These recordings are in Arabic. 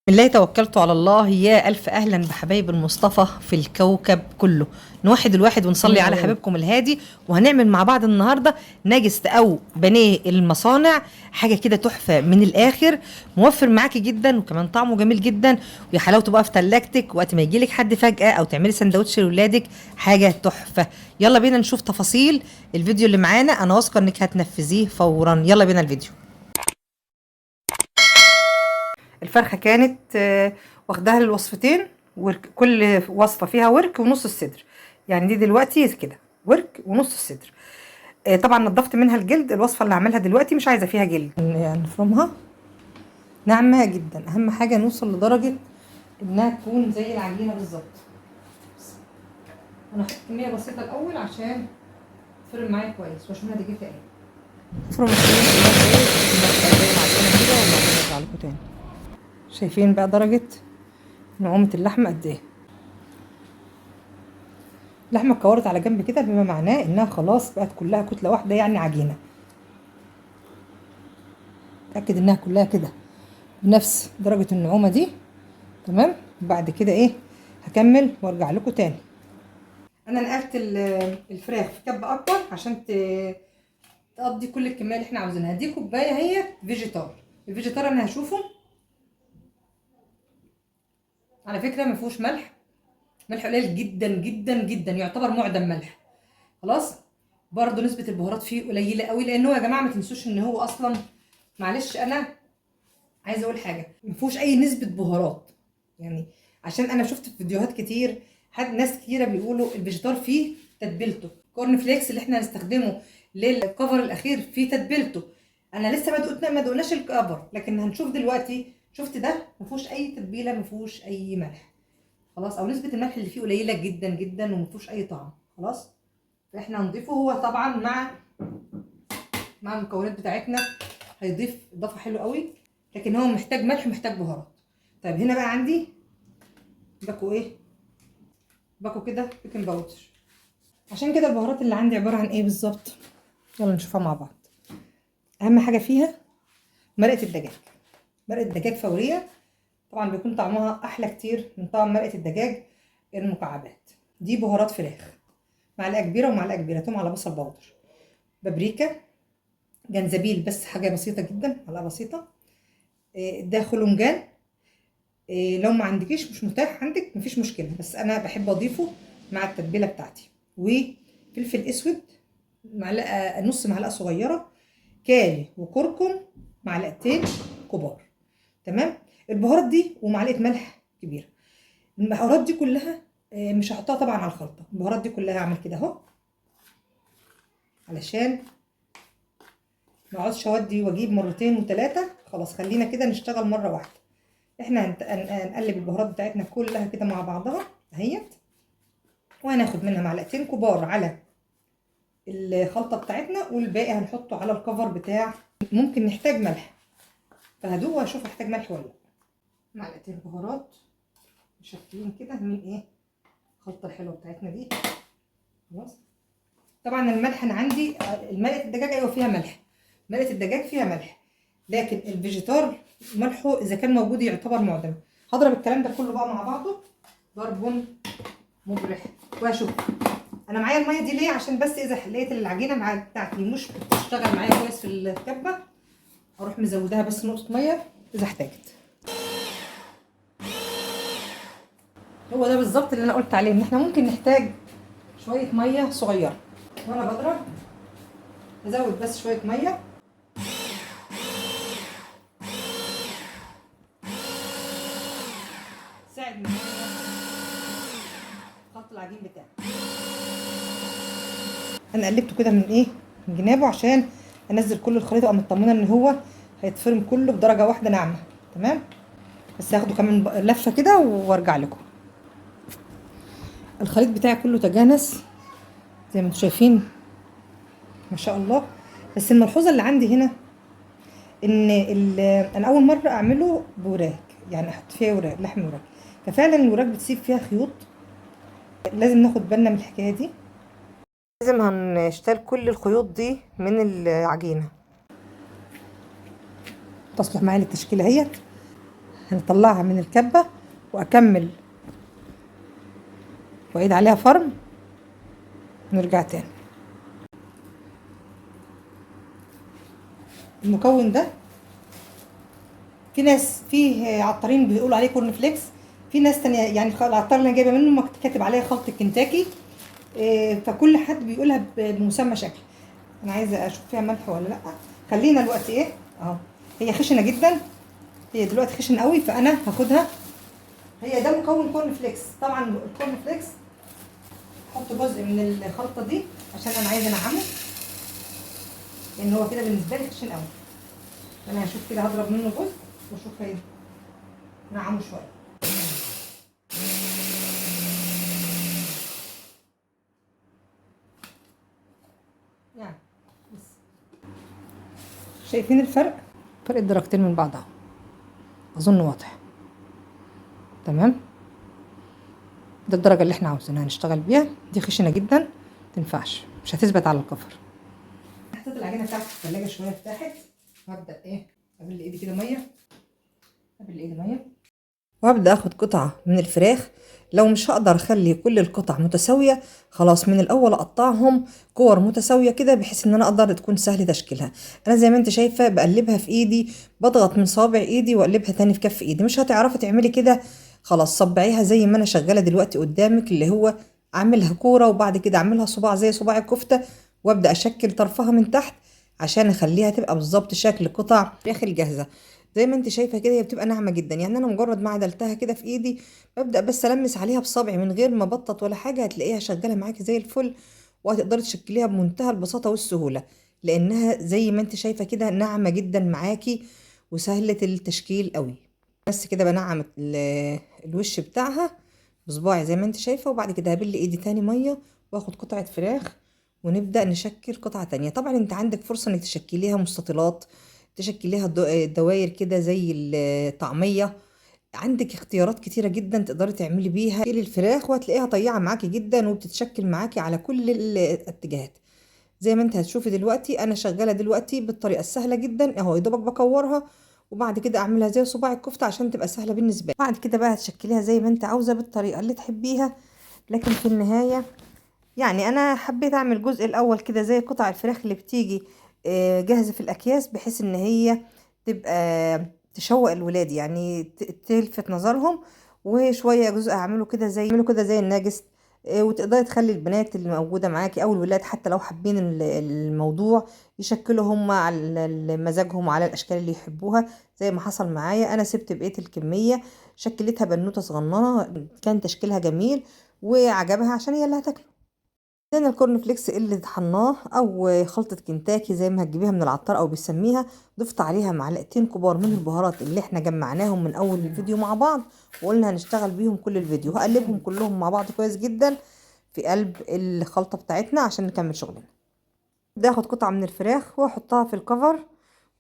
بالله توكلت على الله. يا ألف أهلا بحبايب المصطفى في الكوكب كله. نوحد الواحد ونصلي على حبيبكم الهادي. وهنعمل مع بعض النهاردة ناجست أو بانيه المصانع، حاجة كده تحفة من الآخر، موفر معاكي جدا وكمان طعمه جميل جدا، ويا حلاوته بقى في تلاجتك وقت ما يجيلك حد فجأة أو تعملي سندوتش لأولادك، حاجة تحفة. يلا بينا نشوف تفاصيل الفيديو اللي معانا، أنا واثقة إنك هتنفذيه فورا. يلا بينا الفيديو. الفرخة كانت واخداها الوصفتين، ورك، كل وصفة فيها ورك ونص الصدر. يعني دي دلوقتي كده ورك ونص الصدر. طبعا نضفت منها الجلد. الوصفة اللي هعملها دلوقتي مش عايزة فيها جلد، يعني نفرمها ناعمة جدا. اهم حاجة نوصل لدرجة انها تكون زي العجينة بالظبط. انا هحط كمية بسيطة الاول عشان تفرم معايا كويس واشوفها دقيقة ايه. افرم الكمية زي العجينة كده وبعدين ارجع لكم تاني. شايفين بقى درجة نعومة اللحمة قد ايه؟ اللحمة اتكورت على جنب كده، بما معناه انها خلاص بقت كلها كتلة واحدة، يعني عجينة. اتأكد انها كلها كده بنفس درجة النعومة دي. تمام. بعد كده ايه، هكمل وارجع لكم تاني. انا نقلت الفراخ في كب اكبر عشان تقضي كل الكمية اللي احنا عاوزينها. دي كوباية هي فيجيتار. الفيجيتار انا هشوفه على فكرة ما فيهوش ملح، ملح قليل جدا جدا جدا، يعتبر معدم ملح. خلاص. برضو نسبة البهارات فيه قليلة قوي، لان هو يا جماعة ما تنسوش ان هو اصلا، معلش انا عايزه اقول حاجه، ما فيهوش اي نسبه بهارات. يعني عشان انا شفت في فيديوهات كتير، ناس كتيره بيقولوا الفيجيتار فيه تتبيلته، كورن فليكس اللي احنا هنستخدمه للكفر الاخير فيه تتبيلته. انا لسه ما دقناش الكفر، لكن هنشوف دلوقتي. شفت ده ما فيهوش اي تتبيله، ما فيهوش اي ملح. خلاص. او نسبه الملح اللي فيه قليله جدا جدا وما فيهوش اي طعم. خلاص. فاحنا هنضيفه هو طبعا مع المكونات بتاعتنا، هيضيف اضافه حلوه قوي، لكن هو محتاج ملح ومحتاج بهارات. طيب هنا بقى عندي باكو ايه، باكو كده بيكنج باودر. عشان كده البهارات اللي عندي عباره عن ايه بالظبط، يلا نشوفها مع بعض. اهم حاجه فيها مرقه الدجاج. مرقه الدجاج فوريه، طبعا بيكون طعمها احلى كتير من طعم مرقه الدجاج المكعبات. دي بهارات فراخ، معلقه كبيره ومعلقه كبيره توم على بصل باودر، بابريكا، جنزبيل بس حاجه بسيطه جدا، معلقه بسيطه. ده خلنجان. لو ما عندكيش، مش متاح عندك، مفيش مشكله، بس انا بحب اضيفه مع التتبيله بتاعتي. وفلفل اسود معلقه، نص معلقه صغيره، كاري وكركم معلقتين كبار. تمام. البهارات دي ومعلقه ملح كبيره. البهارات دي كلها مش هحطها طبعا على الخلطه. البهارات دي كلها هعمل كده اهو، علشان ما اقعدش اودي واجيب مرتين وثلاثه. خلاص خلينا كده نشتغل مره واحده. احنا هنقلب البهارات بتاعتنا كلها كده مع بعضها اهيت، وهناخد منها معلقتين كبار على الخلطه بتاعتنا، والباقي هنحطه على الكفر بتاع. ممكن نحتاج ملح، فهدوق واشوف هحتاج ملح ولا لا. معلقتين بهارات مشكلين كده من ايه، الخلطه الحلوه بتاعتنا دي. خلاص. طبعا الملح انا عندي، مرقه الدجاج ايوه فيها ملح، مرقه الدجاج فيها ملح، لكن الفيجيتار ملحه اذا كان موجود يعتبر معدم. هضرب الكلام ده كله بقى مع بعضه ضرب مبرح، واشوف انا معايا الميه دي ليه، عشان بس اذا لقيت العجينه بتاعتي مش بتشتغل معايا كويس في الكبه، اروح مزودها بس نقطه ميه اذا احتاجت. هو ده بالظبط اللي انا قلت عليه، ان احنا ممكن نحتاج شويه ميه صغيره. وانا بضرب ازود بس شويه ميه، ساعد معايا خلط العجين بتاعي. انا قلبته كده من ايه، من جنابه، عشان انزل كل الخليط وابقى مطمنه ان هو هيتفرم كله بدرجه واحده ناعمه. تمام. بس هاخده كمان لفه كده وارجع لكم. الخليط بتاعي كله تجانس زي ما انتم شايفين ما شاء الله. بس الملحوظه اللي عندي هنا ان انا اول مره اعمله بوراك، يعني احط فيها وراك لحم وراك، ففعلا الوراك بتسيب فيها خيوط. لازم ناخد بالنا من الحكايه دي، لازم هنشتغل كل الخيوط دي من العجينه. تصلح معايا للتشكيله اهيت. هنطلعها من الكبة واكمل واعيد عليها فرم ونرجع تاني. المكون ده في ناس فيه عطارين بيقولوا عليه كورن فليكس، في ناس تانية يعني العطار اللي انا جايبه منه كاتب عليها خلطة كنتاكي، فكل حد بيقولها بمسمى شكل. انا عايزه اشوف فيها ملح ولا لا. خلينا دلوقتي ايه اهو، هي خشنه جدا، هي دلوقتي خشن قوي، فانا هاخدها. هي ده مكون كورن فليكس. طبعا الكورن فليكس احط جزء من الخلطه دي عشان انا عايزه انعمه، لان هو كده بالنسبه لي خشن قوي. انا هشوف كده هضرب منه جزء واشوف هي نعمه شويه. يعني بس شايفين الفرق؟ فرق الدرجتين من بعض اهو، اظن واضح. تمام، ده الدرجه اللي احنا عاوزينها نشتغل بيها. دي خشنه جدا متنفعش، مش هتثبت على الكفر. حطيت العجينه بتاعتي في الثلاجه شويه ارتاحت، وهبدا ايه ابل ايدي كده ميه، ابل ايدي ميه، وابدا اخد قطعه من الفراخ. لو مش هقدر اخلي كل القطع متساويه، خلاص من الاول اقطعهم كور متساويه كده، بحيث ان انا اقدر تكون سهل تشكيلها. انا زي ما انت شايفه بقلبها في ايدي، بضغط من صابع ايدي واقلبها تاني في كف ايدي. مش هتعرفي تعملي كده، خلاص صبعيها زي ما انا شغاله دلوقتي قدامك، اللي هو اعملها كوره وبعد كده اعملها صباع زي صباع الكفته، وابدا اشكل طرفها من تحت عشان اخليها تبقى بالظبط شكل قطع الفراخ الجاهزه. زي ما انت شايفه كده هي بتبقى ناعمه جدا، يعني انا مجرد ما عدلتها كده في ايدي ببدا بس المس عليها بصابعي من غير ما بطط ولا حاجه، هتلاقيها شغاله معاكي زي الفل، وهتقدري تشكليها بمنتهى البساطه والسهوله، لانها زي ما انت شايفه كده ناعمه جدا معاكي وسهله التشكيل قوي. بس كده بنعم الوش بتاعها بصباعي زي ما انت شايفه، وبعد كده هبل ايدي تاني ميه واخد قطعه فراخ ونبدا نشكل قطعه تانية. طبعا انت عندك فرصه انك تشكليها مستطيلات، تشكليها دواير كده زي الطعميه. عندك اختيارات كتيرة جدا تقدري تعملي بيها الفراخ، وهتلاقيها طيعة معاكي جدا وبتتشكل معاكي على كل الاتجاهات. زي ما انت هتشوفي دلوقتي انا شغالة دلوقتي بالطريقة السهلة جدا اهو، يا دوبك بكورها وبعد كده اعملها زي صباع الكفتة عشان تبقى سهلة بالنسبة لي. بعد كده بقى هتشكليها زي ما انت عاوزة بالطريقة اللي تحبيها. لكن في النهاية يعني انا حبيت اعمل الجزء الاول كده زي قطع الفراخ اللي بتيجي جاهزة في الاكياس، بحيث ان هي تبقى تشوق الولاد، يعني تلفت نظرهم. وشويه جزء هعمله كده زي الناجس، وتقدري تخلي البنات اللي موجوده معاكي او الولاد حتى لو حابين الموضوع يشكلوا هم على مزاجهم وعلى الاشكال اللي يحبوها. زي ما حصل معايا انا سبت بقيه الكميه، شكلتها بنوته صغننه، كان تشكيلها جميل وعجبها عشان هي اللي هتاكله. عندنا الكورن فليكس اللي طحناه او خلطة كنتاكي زي ما هتجيبيها من العطار او بيسميها، ضفت عليها معلقتين كبار من البهارات اللي احنا جمعناهم من اول الفيديو مع بعض، وقلنا هنشتغل بيهم كل الفيديو. هقلبهم كلهم مع بعض كويس جدا في قلب الخلطة بتاعتنا عشان نكمل شغلنا. بدي اخد قطعة من الفراخ واحطها في الكفر،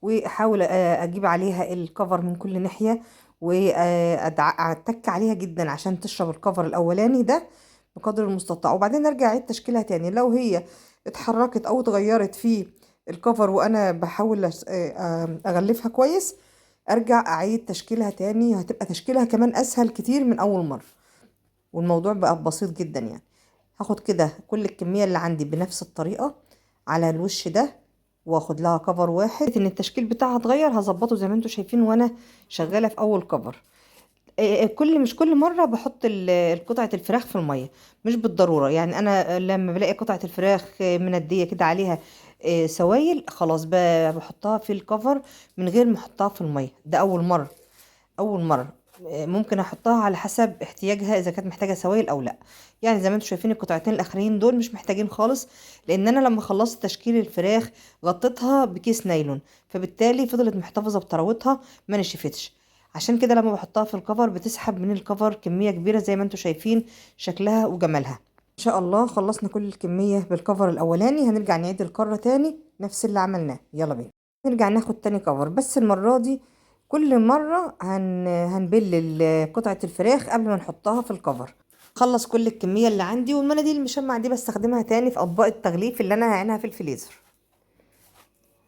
واحاول اجيب عليها الكفر من كل ناحية، واتك عليها جدا عشان تشرب الكفر الاولاني ده بقدر المستطاع، وبعدين ارجع اعيد تشكيلها تاني. لو هي اتحركت او اتغيرت في الكفر وانا بحاول اغلفها كويس، ارجع اعيد تشكيلها تاني، هتبقى تشكيلها كمان اسهل كتير من اول مرة، والموضوع بقى بسيط جدا يعني. هاخد كده كل الكمية اللي عندي بنفس الطريقة على الوش ده، واخد لها كفر واحد. ان التشكيل بتاعها اتغير هظبطه زي ما انتم شايفين وانا شغالة في اول كفر. مش كل مره بحط قطعه الفراخ في الميه، مش بالضروره. يعني انا لما بلاقي قطعه الفراخ منديه كده عليها سوائل، خلاص بحطها في الكفر من غير ما احطها في الميه. ده اول مره ممكن احطها على حسب احتياجها، اذا كانت محتاجه سوائل او لا. يعني زي ما انتم شايفين القطعتين الاخرين دول مش محتاجين خالص، لان انا لما خلصت تشكيل الفراخ غطيتها بكيس نايلون، فبالتالي فضلت محتفظه بطراوتها ما نشفتش. عشان كده لما بحطها في الكفر بتسحب من الكفر كميه كبيره زي ما انتم شايفين شكلها وجمالها. ان شاء الله خلصنا كل الكميه بالكفر الاولاني، هنرجع نعيد الكره تاني نفس اللي عملناه. يلا بينا نرجع ناخد تاني كفر، بس المره دي كل مرة هنبل قطعة الفراخ قبل ما نحطها في الكفر. خلص كل الكمية اللي عندي، والمناديل المشمع دي بستخدمها تاني في اطباق التغليف اللي انا هعينها في الفريزر.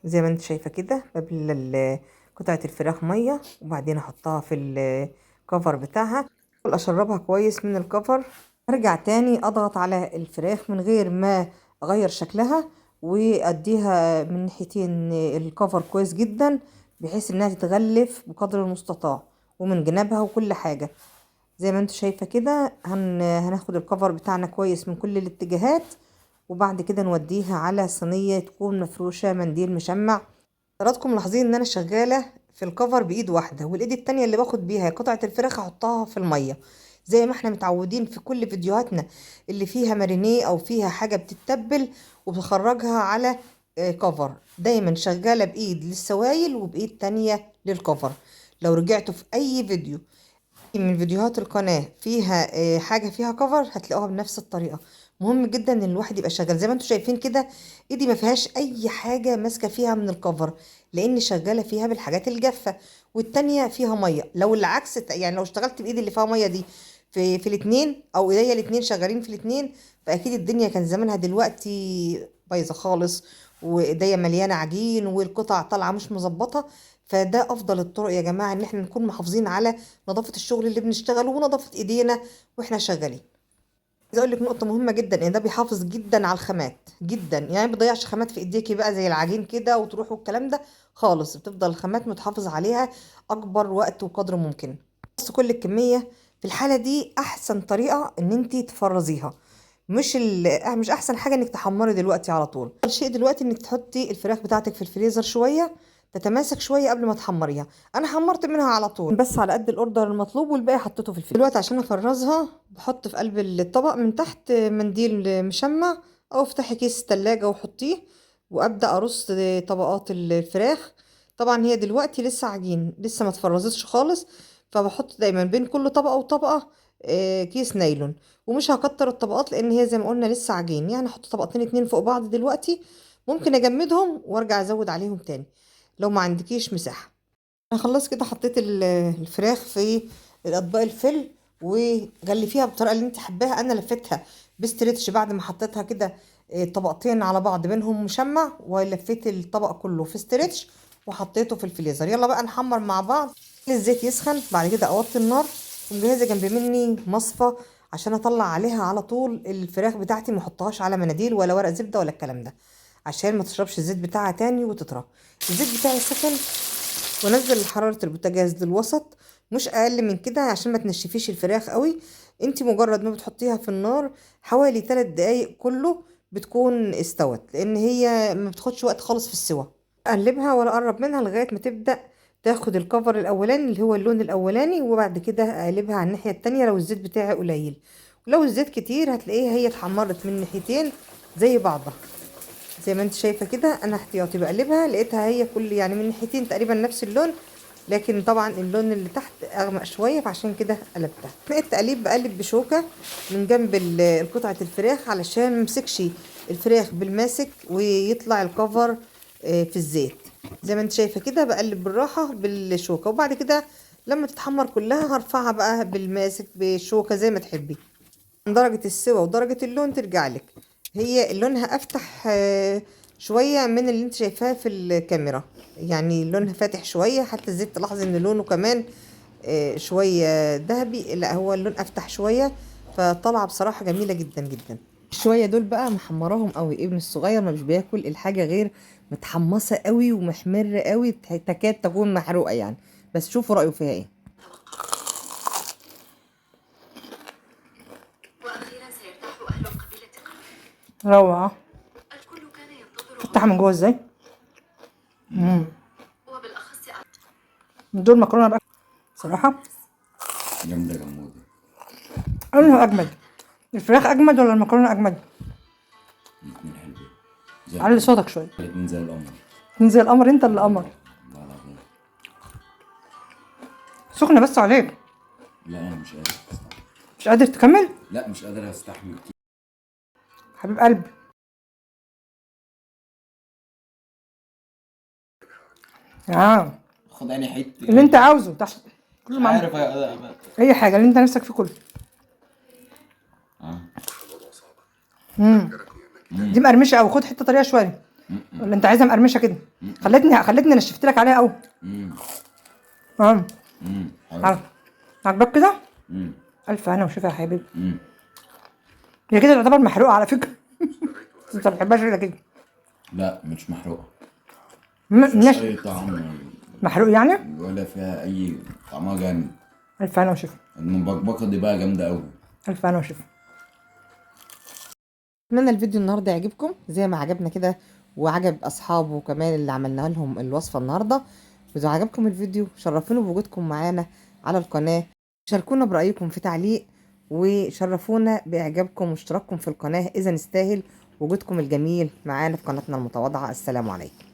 زي ما انت شايفة كده ببل قطعة الفراخ مية، وبعدين احطها في الكفر بتاعها، اشربها كويس من الكفر. ارجع تاني اضغط على الفراخ من غير ما اغير شكلها، واديها من ناحيتين الكفر كويس جدا بحيث انها تتغلف بقدر المستطاع، ومن جنابها وكل حاجة. زي ما انت شايفة كده هناخد الكفر بتاعنا كويس من كل الاتجاهات، وبعد كده نوديها على صينية تكون مفروشة منديل مشمع. حضراتكم ملاحظين ان انا شغالة في الكفر بايد واحدة، والايد التانية اللي باخد بيها قطعة الفراخ احطها في المية زي ما احنا متعودين في كل فيديوهاتنا اللي فيها مارينيه او فيها حاجة بتتبل وبخرجها على كفر. دايما شغالة بايد للسوائل وبايد تانية للكفر. لو رجعتوا في اي فيديو من فيديوهات القناة فيها حاجة فيها كفر هتلاقوها بنفس الطريقة. مهم جدا ان الواحد يبقى شغال زي ما انتم شايفين كده. ايدي ما فيهاش اي حاجة ماسكة فيها من الكفر، لاني شغالة فيها بالحاجات الجافة، والتانية فيها مية. لو العكس يعني لو اشتغلت بايدي اللي فيها مية دي في الاتنين، او ايديا الاتنين شغالين في الاتنين، فاكيد الدنيا كان زمانها دلوقتي بايظة خالص، وايديا مليانة عجين والقطع طالعة مش مظبطة. فده افضل الطرق يا جماعة، ان احنا نكون محافظين على نظافة الشغل اللي بنشتغله ونظافة ايدينا واحنا شغالين. عايزه اقول لك نقطة مهمة جدا، ان ده بيحافظ جدا على الخامات جدا، يعني ما بيضيعش خامات في ايديكي بقى زي العجين كده وتروح والكلام ده خالص. بتفضل الخامات متحافظ عليها اكبر وقت وقدر ممكن. بس كل الكمية في الحالة دي احسن طريقة ان انتي تفرزيها، مش احسن حاجة انك تحمري دلوقتي على طول. الشيء دلوقتي انك تحطي الفراخ بتاعتك في الفريزر شوية تتماسك شويه قبل ما تحمريها. انا حمرت منها على طول بس على قد الاوردر المطلوب، والباقي حطيته في الفريزر. دلوقتي عشان افرزها بحط في قلب الطبق من تحت منديل مشمع، او افتحي كيس التلاجة وحطيه، وابدا ارص طبقات الفراخ. طبعا هي دلوقتي لسه عجين، لسه ما اتفرزتش خالص، فبحط دايما بين كل طبقه وطبقه كيس نايلون. ومش هكتر الطبقات لان هي زي ما قلنا لسه عجين، يعني احط طبقتين اتنين فوق بعض دلوقتي، ممكن اجمدهم وارجع ازود عليهم تاني لو ما عندكيش مساحة. انا خلاص كده حطيت الفراخ في الاطباق الفل، وغلفيها بالطريقة اللي انت حباها. انا لفتها بستريتش بعد ما حطيتها كده طبقتين على بعض بينهم مشمع، ولفيت الطبق كله في استريتش وحطيته في الفريزر. يلا بقى نحمر مع بعض. الزيت يسخن، بعد كده اوطي النار، ومجهزه جنب مني مصفى عشان اطلع عليها على طول الفراخ بتاعتي، ما احطهاش على مناديل ولا ورق زبده ولا الكلام ده، عشان ما تشربش الزيت بتاعها تاني وتطرى. الزيت بتاعي سخن، ونزل حرارة البوتاجاز للوسط، مش اقل من كده عشان ما تنشفيش الفراخ قوي. انت مجرد ما بتحطيها في النار حوالي 3 دقايق كله بتكون استوت، لان هي ما بتاخدش وقت خالص في السوا. اقلبها ولا اقرب منها لغاية ما تبدأ تاخد الكفر الاولاني اللي هو اللون الاولاني، وبعد كده اقلبها على الناحية التانية لو الزيت بتاعي قليل. ولو الزيت كتير هتلاقيها هي اتحمرت من ناحيتين زي بعضها. زي ما انت شايفه كده انا احتياطي بقلبها، لقيتها هي كل يعني من ناحيتين تقريبا نفس اللون، لكن طبعا اللون اللي تحت اغمق شويه فعشان كده قلبتها. بقيت تقليب بقلب بشوكه من جنب قطعه الفراخ علشان ممسكش الفراخ بالماسك ويطلع الكفر في الزيت. زي ما انت شايفه كده بقلب بالراحه بالشوكه، وبعد كده لما تتحمر كلها هرفعها بقى بالماسك بالشوكه زي ما تحبي. درجة السوا ودرجة اللون ترجع لك. هي لونها افتح شوية من اللي انت شايفاه في الكاميرا، يعني لونها فاتح شوية، حتى الزيت تلاحظ ان لونه كمان شوية ذهبي، لا هو اللون افتح شوية، فطلعة بصراحة جميلة جدا جدا. شوية دول بقى محمراهم قوي، ابن الصغير ما مش بياكل الحاجة غير متحمصة قوي ومحمرة قوي، تكاد تكون محروقة يعني. بس شوفوا رأيه فيها ايه. روعة. افتحها من جوه ازاي؟ دول مكرونه بقى صراحه جامدة جمودة. لونها اجمد. الفراخ اجمد ولا المكرونه اجمد؟ الاتنين حلوين. علي صوتك شويه. الاتنين زي القمر. زي القمر، انت اللي قمر. والله العظيم. سخنه بس عليك. لا انا مش قادر استحمل. مش قادر تكمل؟ لا مش قادر استحمل كتير. حبيب قلبي. خد اني حته اللي انت عاوزه تحت كله مش معمول. عارف اي حاجه اللي انت نفسك فيه كله. دي مقرمشه قوي، خد حته طريه شويه. ولا انت عايزها مقرمشه كده؟ خلتني نشفت لك عليها قوي. اه حلو. عجبك كده؟ الف هنا وشوفها يا حبيبي. هي كده تعتبر محروقه على فكره. انت ما بتحبهاش ولا كده؟ لا مش محروقه. مش مفيش اي طعم محروق يعني؟ ولا فيها اي طعمها جامد. الف هنا وشوفها. المبكبكه دي بقى جامده قوي. الف هنا وشوفها. اتمنى الفيديو النهارده يعجبكم زي ما عجبنا كده وعجب اصحابه كمان اللي عملنا لهم الوصفه النهارده. واذا عجبكم الفيديو شرفونا بوجودكم معانا على القناه، شاركونا برايكم في تعليق، وشرفونا باعجابكم واشتراككم في القناه اذا نستاهل وجودكم الجميل معانا في قناتنا المتواضعه. السلام عليكم.